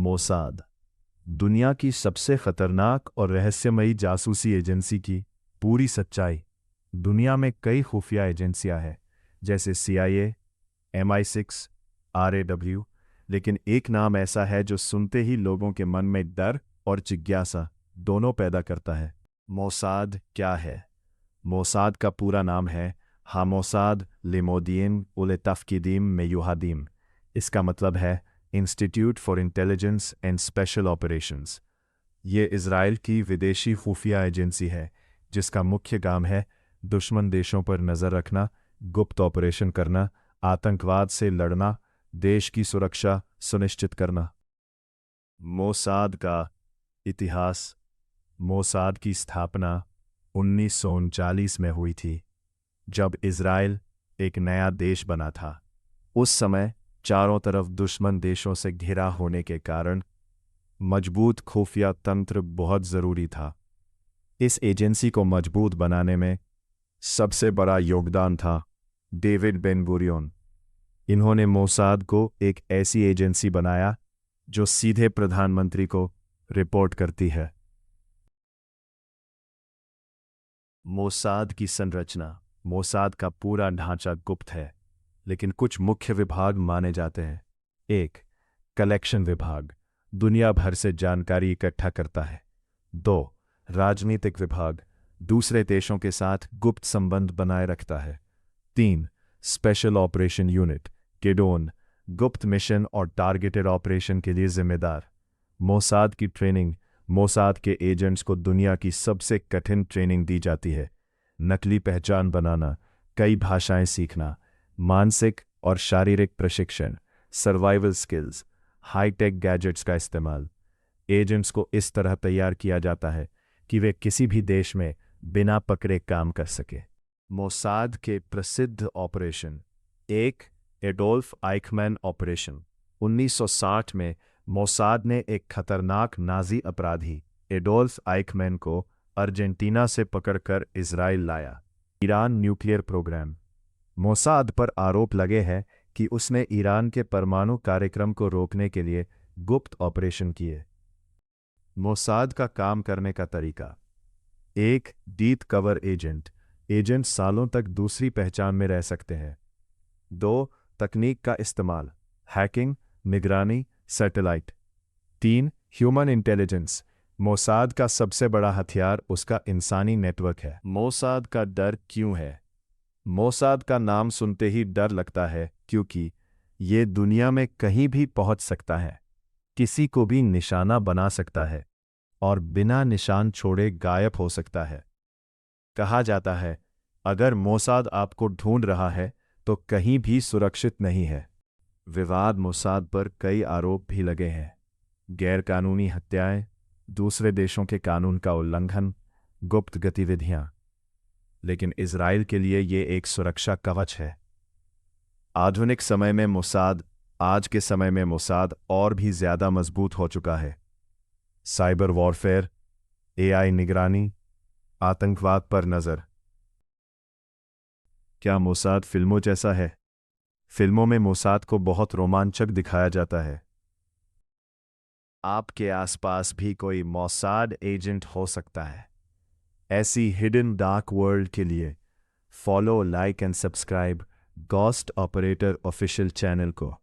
Mossad दुनिया की सबसे खतरनाक और रहस्यमयी जासूसी एजेंसी की पूरी सच्चाई। दुनिया में कई खुफिया एजेंसियां हैं, जैसे CIA, MI6, RAW, लेकिन एक नाम ऐसा है जो सुनते ही लोगों के मन में डर और जिज्ञासा दोनों पैदा करता है। मोसाद क्या है? मोसाद का पूरा नाम है हामोसाद लिमोदियन उल तफकीदीम मेयुहादीम। इसका मतलब है institute for intelligence and special operations. ये इज़राइल की विदेशी खुफिया एजेंसी है जिसका मुख्य काम है दुश्मन देशों पर नज़र रखना, गुप्त ऑपरेशन करना, आतंकवाद से लड़ना, देश की सुरक्षा सुनिश्चित करना। मोसाद का इतिहास। मोसाद की स्थापना 1939 में हुई थी, जब इज़राइल एक नया देश बना था। उस समय चारों तरफ दुश्मन देशों से घिरा होने के कारण मजबूत खुफिया तंत्र बहुत ज़रूरी था। इस एजेंसी को मजबूत बनाने में सबसे बड़ा योगदान था डेविड बेन गुरियन। इन्होंने मोसाद को एक ऐसी एजेंसी बनाया जो सीधे प्रधानमंत्री को रिपोर्ट करती है। मोसाद की संरचना। मोसाद का पूरा ढांचा गुप्त है, लेकिन कुछ मुख्य विभाग माने जाते हैं। 1. कलेक्शन विभाग, दुनिया भर से जानकारी इकट्ठा करता है। 2. राजनीतिक विभाग, दूसरे देशों के साथ गुप्त संबंध बनाए रखता है। 3. स्पेशल ऑपरेशन यूनिट, केडोन, गुप्त मिशन और टारगेटेड ऑपरेशन के लिए जिम्मेदार। मोसाद की ट्रेनिंग। मोसाद के एजेंट्स को दुनिया की सबसे कठिन ट्रेनिंग दी जाती है। नकली पहचान बनाना, कई भाषाएं सीखना, मानसिक और शारीरिक प्रशिक्षण, सर्वाइवल स्किल्स, हाईटेक गैजेट्स का इस्तेमाल। एजेंट्स को इस तरह तैयार किया जाता है कि वे किसी भी देश में बिना पकड़े काम कर सके। मोसाद के प्रसिद्ध ऑपरेशन। 1. Adolf आइखमैन operation. 1960 में मोसाद ने एक खतरनाक नाजी अपराधी एडोल्फ आइखमैन को अर्जेंटीना से पकड़कर इज़राइल लाया। Iran nuclear programme. मोसाद पर आरोप लगे हैं कि उसने ईरान के परमाणु कार्यक्रम को रोकने के लिए गुप्त ऑपरेशन किए। मोसाद का काम करने का तरीका। 1. Deep cover agent. एजेंट सालों तक दूसरी पहचान में रह सकते हैं। 2. तकनीक का इस्तेमाल, हैकिंग, निगरानी, सैटेलाइट। 3. Human intelligence. मोसाद का सबसे बड़ा हथियार उसका इंसानी नेटवर्क है। मोसाद का डर क्यों है? मोसाद का नाम सुनते ही डर लगता है क्योंकि ये दुनिया में कहीं भी पहुंच सकता है, किसी को भी निशाना बना सकता है और बिना निशान छोड़े गायब हो सकता है। कहा जाता है, अगर मोसाद आपको ढूंढ रहा है तो कहीं भी सुरक्षित नहीं है। विवाद। मोसाद पर कई आरोप भी लगे हैं। गैरकानूनी हत्याएं, दूसरे देशों के कानून का उल्लंघन, गुप्त गतिविधियां। लेकिन इज़राइल के लिए ये एक सुरक्षा कवच है। आधुनिक समय में मोसाद आज के समय में मोसाद और भी ज्यादा मजबूत हो चुका है। साइबर वॉरफेयर, AI निगरानी, आतंकवाद पर नज़र। क्या मोसाद फिल्मों जैसा है? फिल्मों में मोसाद को बहुत रोमांचक दिखाया जाता है। आपके आसपास भी कोई मोसाद एजेंट हो सकता है। ऐसी हिडन डार्क वर्ल्ड के लिए follow, like and subscribe ghost operator official channel को।